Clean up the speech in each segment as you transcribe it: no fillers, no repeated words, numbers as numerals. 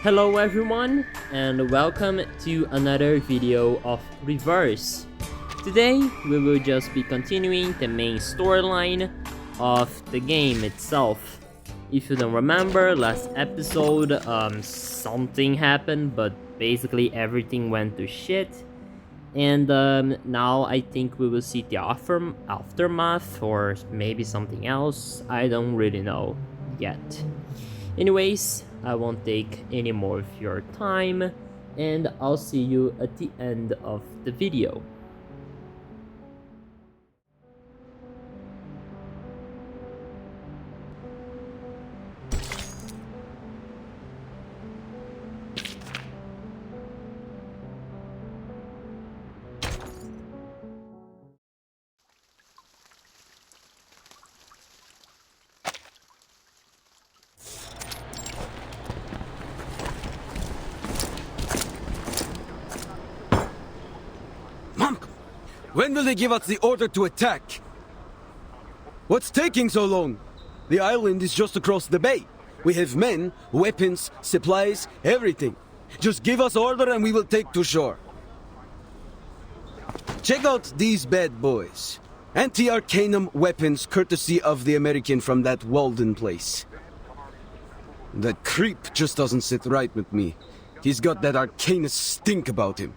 Hello everyone and welcome to another video of Reverse. Today we will just be continuing the main storyline of the game itself. If you don't remember, last episode something happened, but basically everything went to shit. And now I think we will see the aftermath or maybe something else. I don't really know yet. Anyways, I won't take any more of your time, and I'll see you at the end of the video. When will they give us the order to attack? What's taking so long? The island is just across the bay. We have men, weapons, supplies, everything. Just give us order and we will take to shore. Check out these bad boys. Anti-Arcanum weapons courtesy of the American from that Walden place. That creep just doesn't sit right with me. He's got that Arcanus stink about him.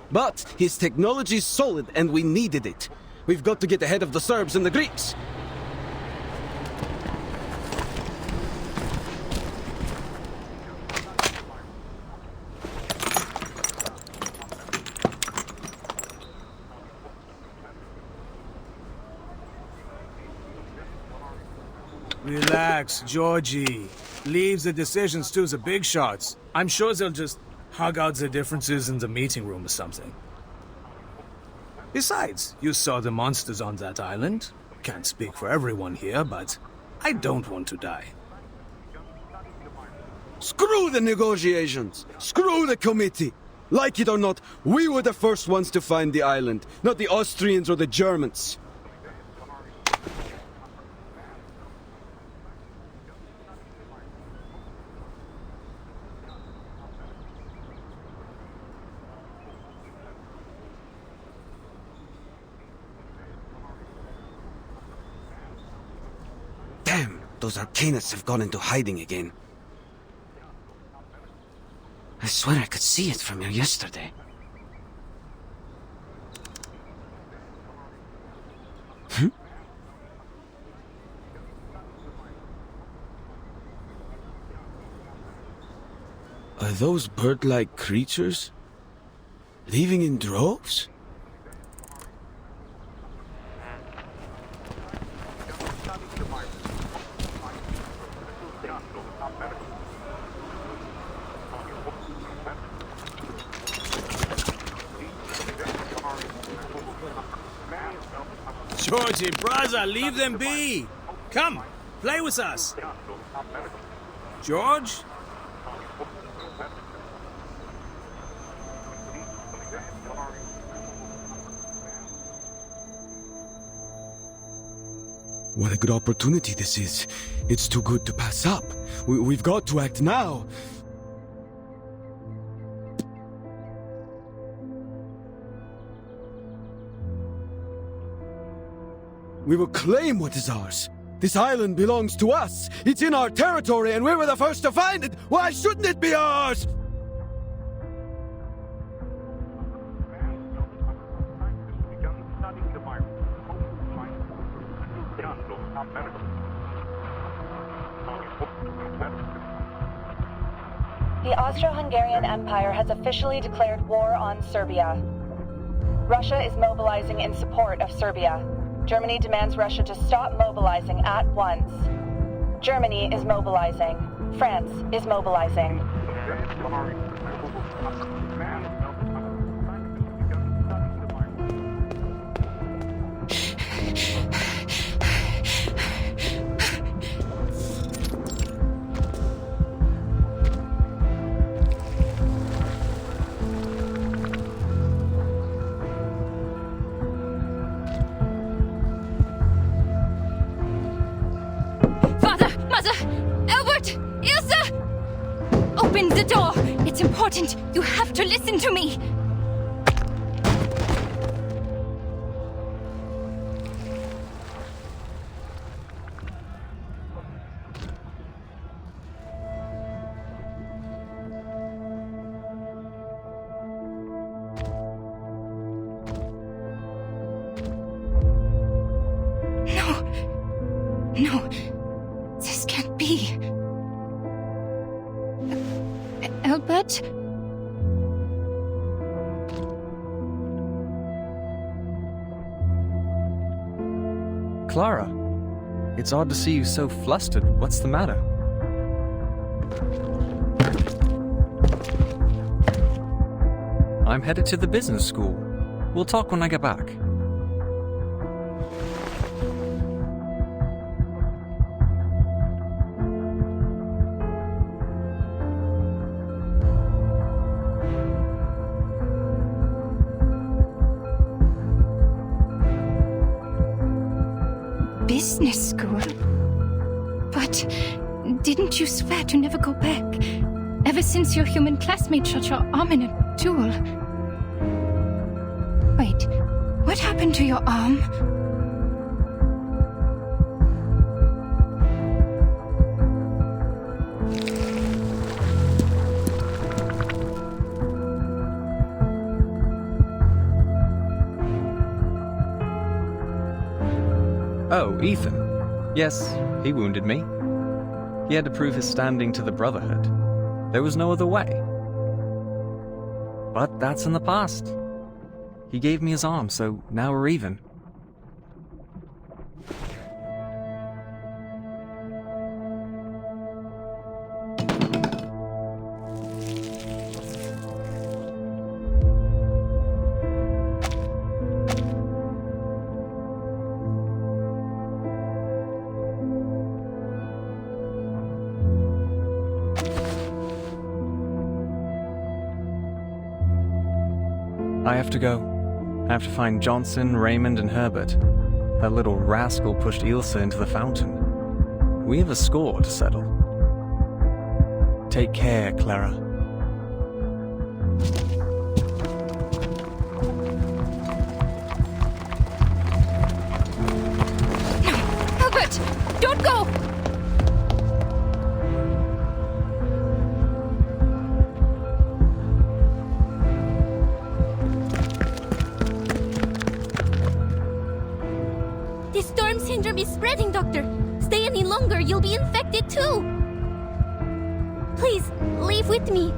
But his technology's solid and we needed it. We've got to get ahead of the Serbs and the Greeks. Relax, Georgie. Leave the decisions to the big shots. I'm sure they'll just hug out the differences in the meeting room or something. Besides, you saw the monsters on that island. Can't speak for everyone here, but I don't want to die. Screw the negotiations! Screw the committee! Like it or not, we were the first ones to find the island, not the Austrians or the Germans. Damn, those Arcanists have gone into hiding again. I swear I could see it from here yesterday. Are those bird-like creatures leaving in droves? Georgie, brother, leave them be! Come, play with us! George? What a good opportunity this is. It's too good to pass up. We've got to act now. We will claim what is ours. This island belongs to us. It's in our territory and we were the first to find it. Why shouldn't it be ours? The Austro-Hungarian Empire has officially declared war on Serbia. Russia is mobilizing in support of Serbia. Germany demands Russia to stop mobilizing at once. Germany is mobilizing. France is mobilizing. Father! Mother! Albert! Ilse! important. You have to listen to me. No, this can't be. Albert? Clara, it's odd to see you so flustered. What's the matter? I'm headed to the business school. We'll talk when I get back. Business school? But didn't you swear to never go back? Ever since your human classmate shot your arm in a duel. Wait, what happened to your arm? Oh, Ethan. Yes, he wounded me. He had to prove his standing to the Brotherhood. There was no other way. But that's in the past. He gave me his arm, so now we're even. I have to go. I have to find Johnson, Raymond, and Herbert. That little rascal pushed Ilsa into the fountain. We have a score to settle. Take care, Clara. No! Albert! Don't go! The storm syndrome is spreading, Doctor. Stay any longer, you'll be infected too. Please, leave with me.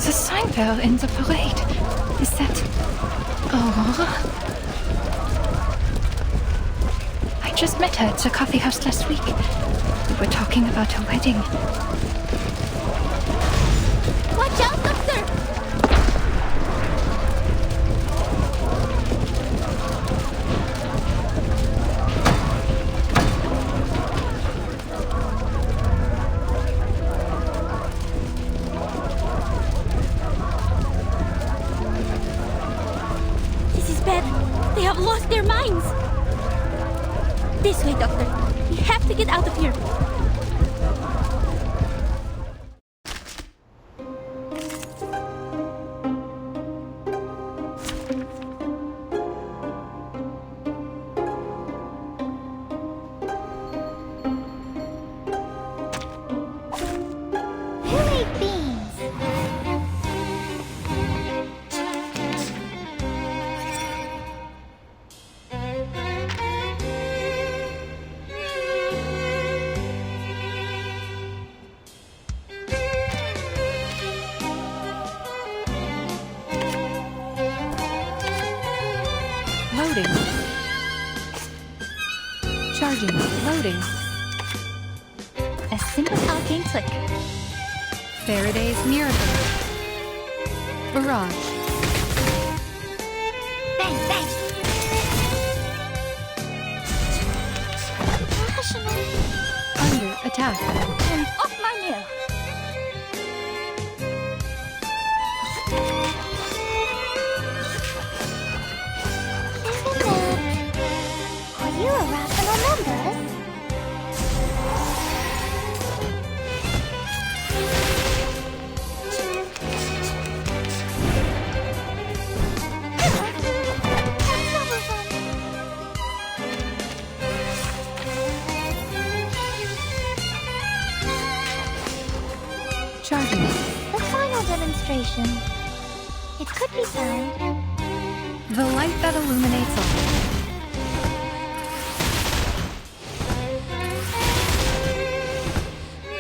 The sign bell in the parade. Is that Aurora? I just met her at the coffee house last week. We were talking about her wedding. Watch out, Doctor! This is bad. They have lost their minds. This way, Doctor. We have to get out of here. Who made beans? Loading. Charging. Loading. A simple arcane trick. Faraday's miracle. Barrage. have. And off my meal. Isn't that... Are you a rational member? Charlie. The final demonstration. It could be found. The light that illuminates all.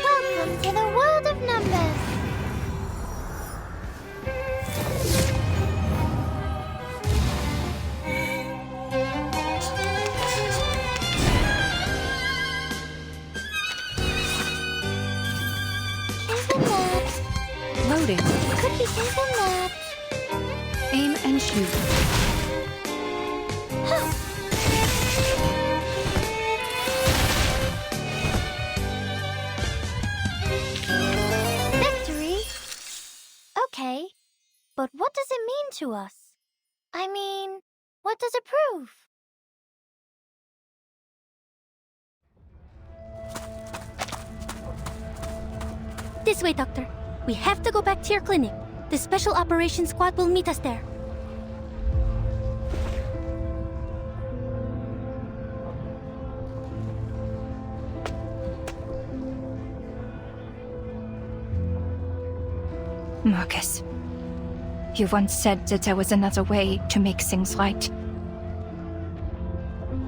Welcome to the world of numbers. Isn't that... Loading. Could be isn't that... Aim and shoot. Victory? Okay, but what does it mean to us? I mean, what does it prove? This way, Doctor. We have to go back to your clinic. The Special Operations Squad will meet us there. Marcus, you once said that there was another way to make things right.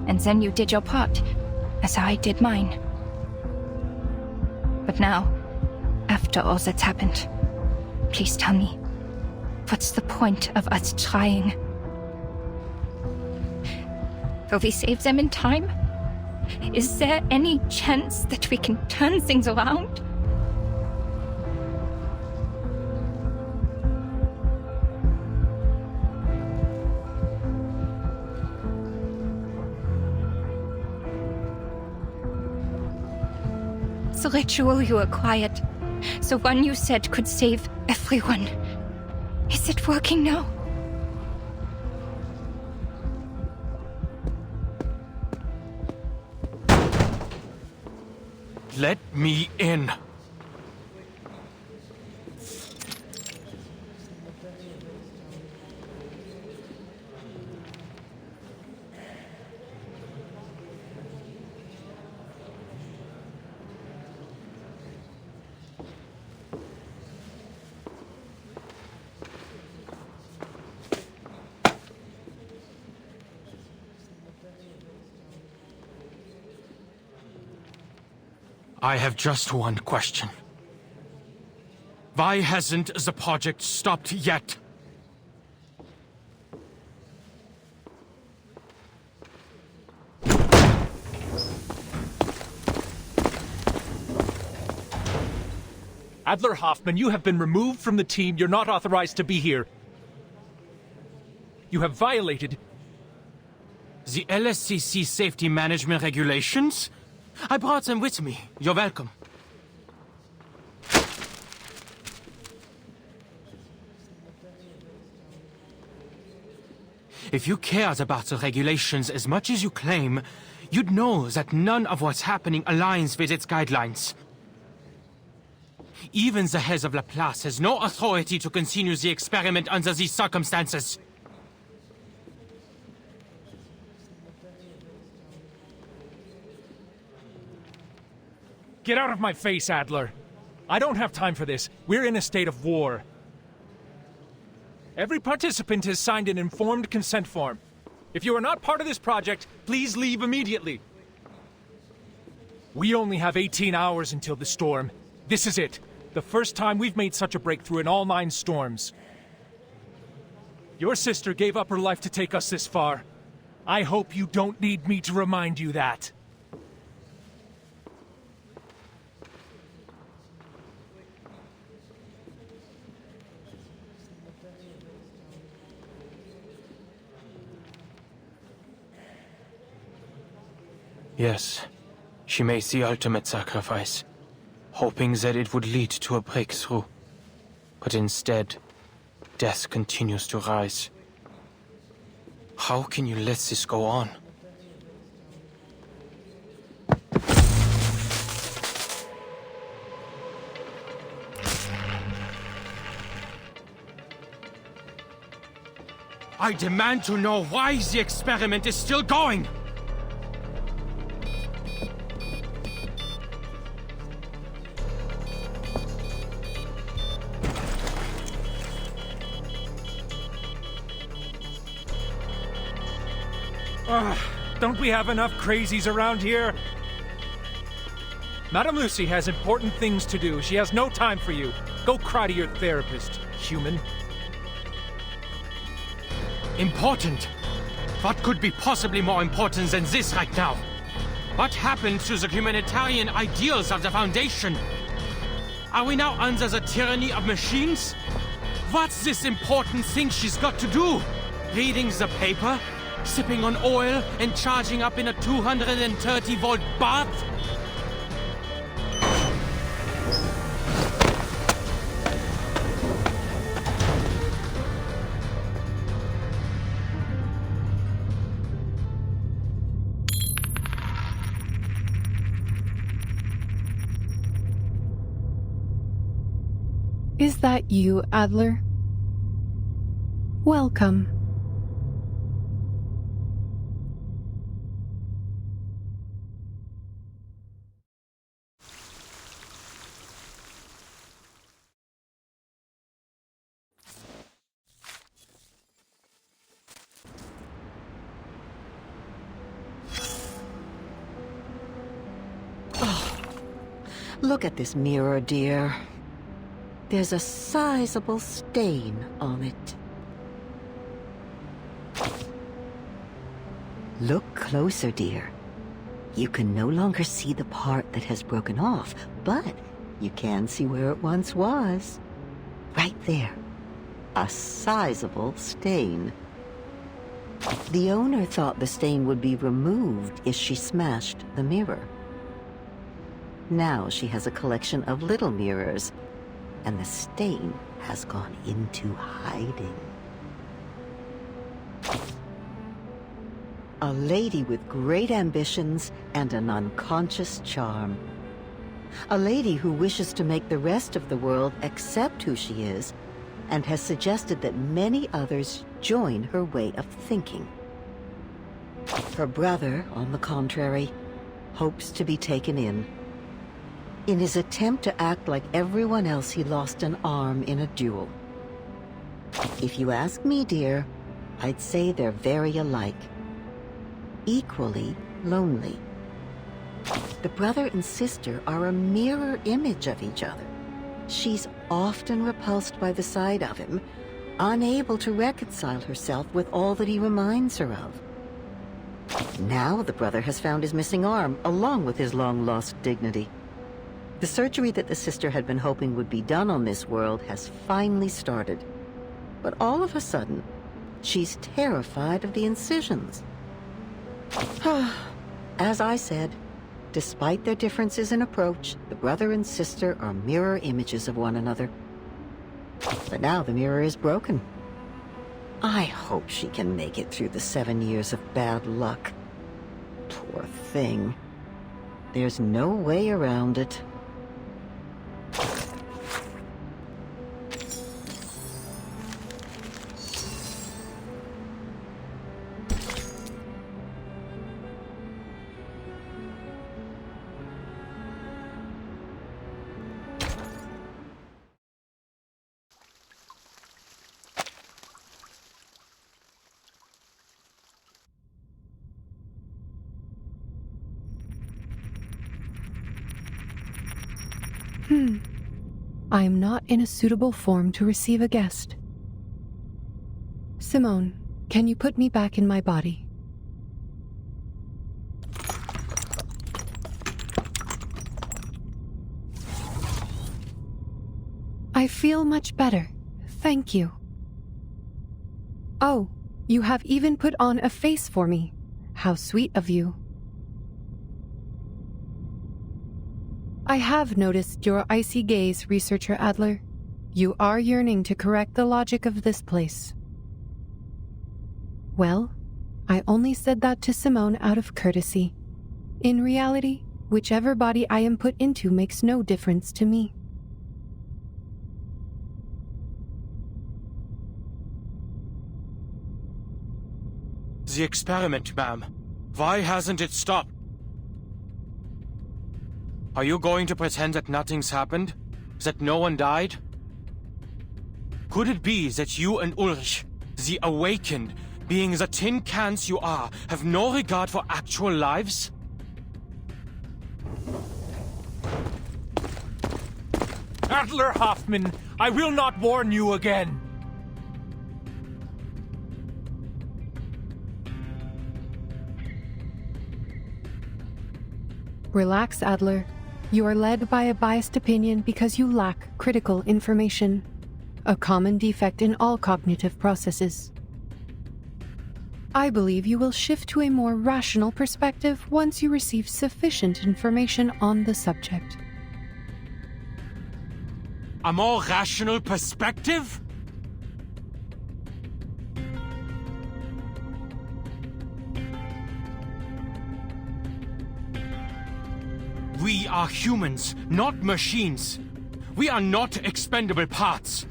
And then you did your part, as I did mine. But now, after all that's happened, please tell me, what's the point of us trying? Will we save them in time? Is there any chance that we can turn things around? The ritual you acquired, the one you said could save everyone. Is it working now? Let me in. I have just one question. Why hasn't the project stopped yet? Adler Hoffman, you have been removed from the team. You're not authorized to be here. You have violated The LSCC safety management regulations? I brought them with me. You're welcome. If you cared about the regulations as much as you claim, you'd know that none of what's happening aligns with its guidelines. Even the head of Laplace has no authority to continue the experiment under these circumstances. Get out of my face, Adler. I don't have time for this. We're in a state of war. Every participant has signed an informed consent form. If you are not part of this project, please leave immediately. We only have 18 hours until the storm. This is it. The first time we've made such a breakthrough in all 9 storms. Your sister gave up her life to take us this far. I hope you don't need me to remind you that. Yes, she makes the ultimate sacrifice. hoping that it would lead to a breakthrough. But instead, death continues to rise. How can you let this go on? I demand to know why the experiment is still going! Don't we have enough crazies around here? Madame Lucy has important things to do. She has no time for you. Go cry to your therapist, human. Important? What could be possibly more important than this right now? What happened to the humanitarian ideals of the Foundation? Are we now under the tyranny of machines? What's this important thing she's got to do? Reading the paper? Sipping on oil and charging up in a 230-volt bath? Is that you, Adler? Welcome. Look at this mirror, dear. There's a sizable stain on it. Look closer, dear. You can no longer see the part that has broken off, but you can see where it once was. Right there. A sizable stain. The owner thought the stain would be removed if she smashed the mirror. Now she has a collection of little mirrors, and the stain has gone into hiding. A lady with great ambitions and an unconscious charm. A lady who wishes to make the rest of the world accept who she is, and has suggested that many others join her way of thinking. Her brother, on the contrary, hopes to be taken in. In his attempt to act like everyone else, he lost an arm in a duel. If you ask me, dear, I'd say they're very alike. Equally lonely. The brother and sister are a mirror image of each other. She's often repulsed by the sight of him, unable to reconcile herself with all that he reminds her of. Now the brother has found his missing arm, along with his long-lost dignity. The surgery that the sister had been hoping would be done on this world has finally started. But all of a sudden, she's terrified of the incisions. As I said, despite their differences in approach, the brother and sister are mirror images of one another. But now the mirror is broken. I hope she can make it through the 7 years of bad luck. Poor thing. There's no way around it. I am not in a suitable form to receive a guest. Simone, can you put me back in my body? I feel much better. Thank you. Oh, you have even put on a face for me. How sweet of you. I have noticed your icy gaze, Researcher Adler. You are yearning to correct the logic of this place. Well, I only said that to Simone out of courtesy. In reality, whichever body I am put into makes no difference to me. The experiment, ma'am. Why hasn't it stopped? Are you going to pretend that nothing's happened? That no one died? Could it be that you and Ulrich, the awakened, being the tin cans you are, have no regard for actual lives? Adler Hoffman, I will not warn you again. Relax, Adler. You are led by a biased opinion because you lack critical information, a common defect in all cognitive processes. I believe you will shift to a more rational perspective once you receive sufficient information on the subject. A more rational perspective? We are humans, not machines. We are not expendable parts.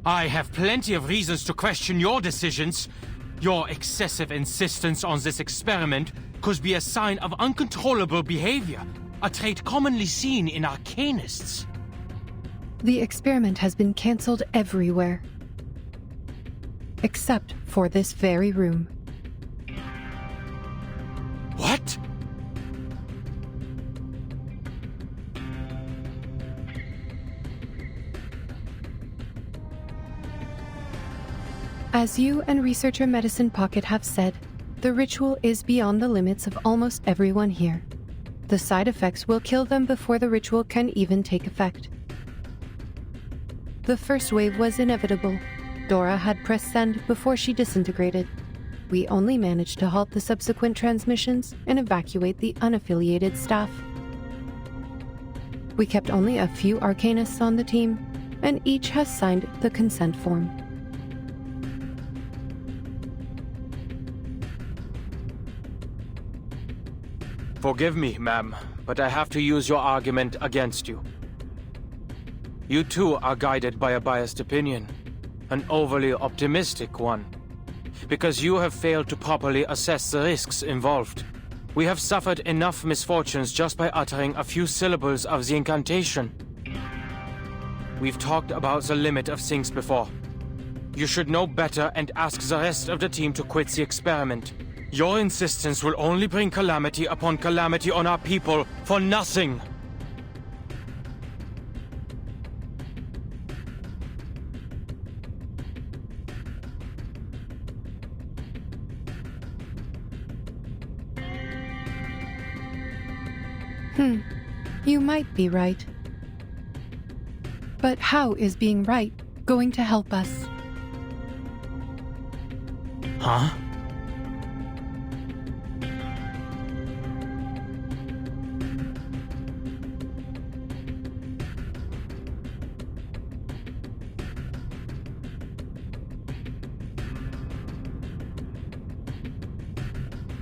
I have plenty of reasons to question your decisions. Your excessive insistence on this experiment could be a sign of uncontrollable behavior, a trait commonly seen in arcanists. The experiment has been cancelled everywhere, except for this very room. What? As you and Researcher Medicine Pocket have said, the ritual is beyond the limits of almost everyone here. The side effects will kill them before the ritual can even take effect. The first wave was inevitable. Dora had pressed send before she disintegrated. We only managed to halt the subsequent transmissions and evacuate the unaffiliated staff. We kept only a few Arcanists on the team, and each has signed the consent form. Forgive me, ma'am, but I have to use your argument against you. You too are guided by a biased opinion, an overly optimistic one, because you have failed to properly assess the risks involved. We have suffered enough misfortunes just by uttering a few syllables of the incantation. We've talked about the limit of things before. You should know better and ask the rest of the team to quit the experiment. Your insistence will only bring calamity upon calamity on our people for nothing. You might be right. But how is being right going to help us? Huh?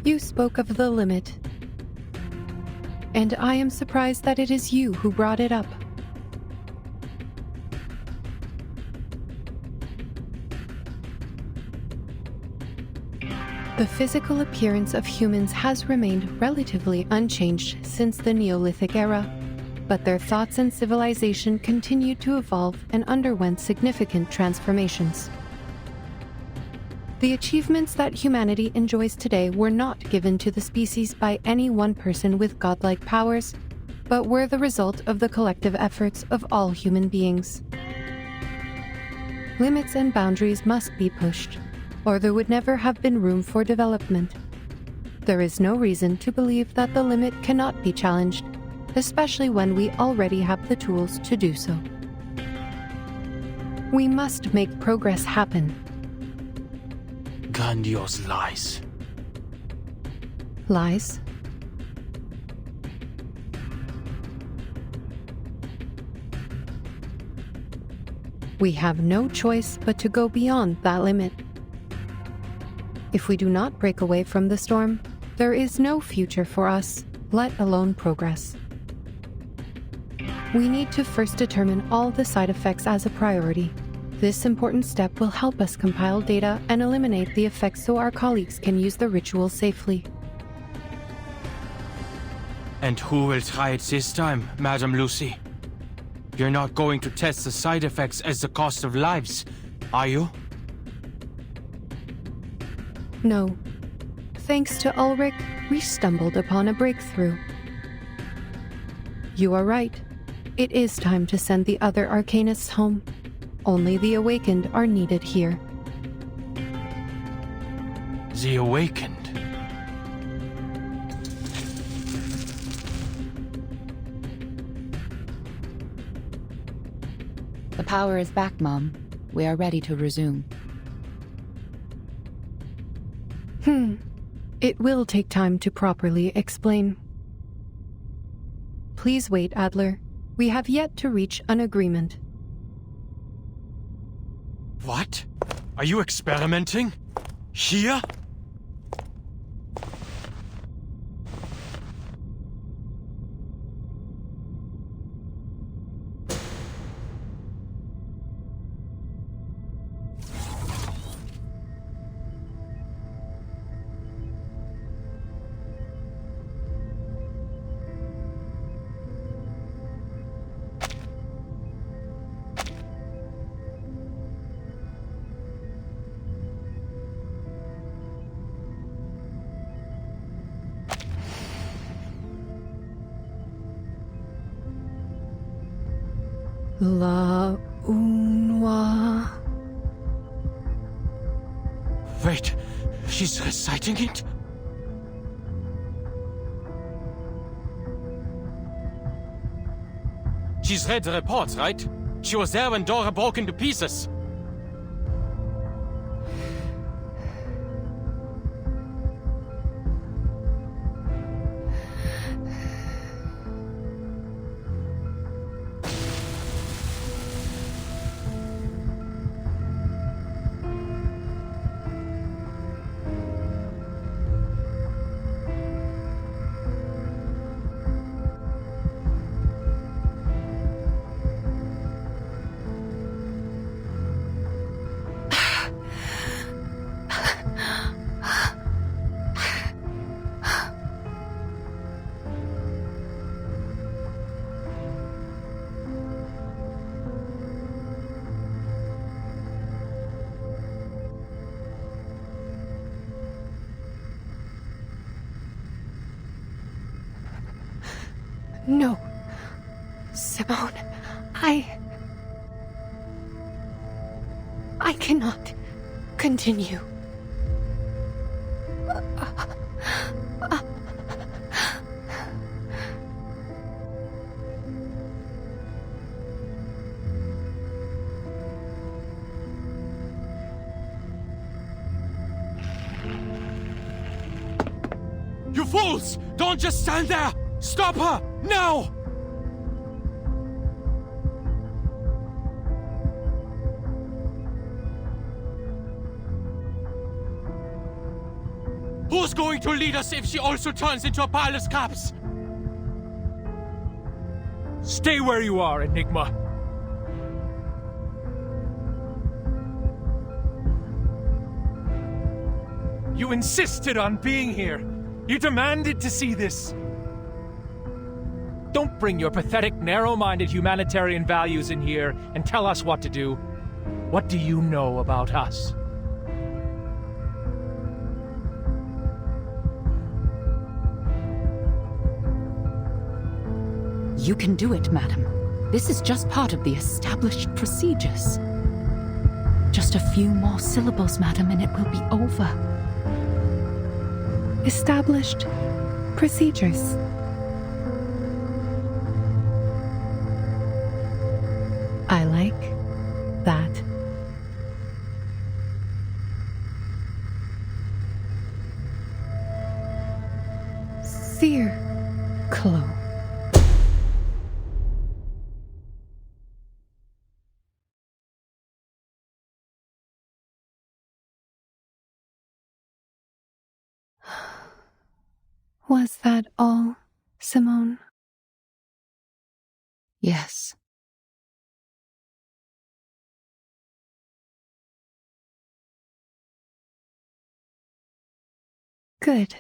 You spoke of the limit, and I am surprised that it is you who brought it up. The physical appearance of humans has remained relatively unchanged since the Neolithic era, but their thoughts and civilization continued to evolve and underwent significant transformations. The achievements that humanity enjoys today were not given to the species by any one person with godlike powers, but were the result of the collective efforts of all human beings. Limits and boundaries must be pushed, or there would never have been room for development. There is no reason to believe that the limit cannot be challenged, especially when we already have the tools to do so. We must make progress happen. Grandiose lies. Lies? We have no choice but to go beyond that limit. If we do not break away from the storm, there is no future for us, let alone progress. We need to first determine all the side effects as a priority. This important step will help us compile data and eliminate the effects so our colleagues can use the ritual safely. And who will try it this time, Madam Lucy? You're not going to test the side effects as the cost of lives, are you? No. Thanks to Ulrich, we stumbled upon a breakthrough. You are right. It is time to send the other Arcanists home. Only the Awakened are needed here. The Awakened? The power is back, Mom. We are ready to resume. It will take time to properly explain. Please wait, Adler. We have yet to reach an agreement. What? Are you experimenting? Here? La Unwa. Wait, she's reciting it? She's read the reports, right? She was there when Dora broke into pieces. No. Simone, I cannot continue. You fools! Don't just stand there! Stop her! Now! Who's going to lead us if she also turns into a pile of scraps? Stay where you are, Enigma. You insisted on being here. You demanded to see this. Don't bring your pathetic, narrow-minded humanitarian values in here and tell us what to do. What do you know about us? You can do it, madam. This is just part of the established procedures. Just a few more syllables, madam, and it will be over. Established procedures. I like that. Seer Clo. Was that all, Simone? Yes. Good.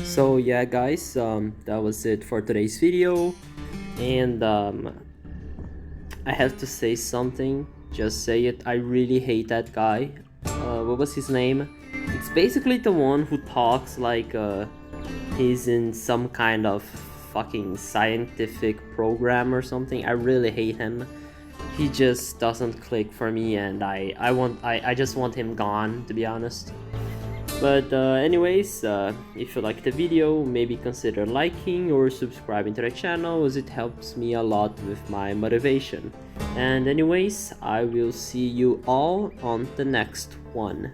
So yeah guys, that was it for today's video, and I have to say something, just say it. I really hate that guy. What was his name? It's basically the one who talks like he's in some kind of fucking scientific program or something. I really hate him. He just doesn't click for me, and I just want him gone, to be honest. But anyways, if you liked the video, maybe consider liking or subscribing to the channel, as it helps me a lot with my motivation. And anyways, I will see you all on the next one.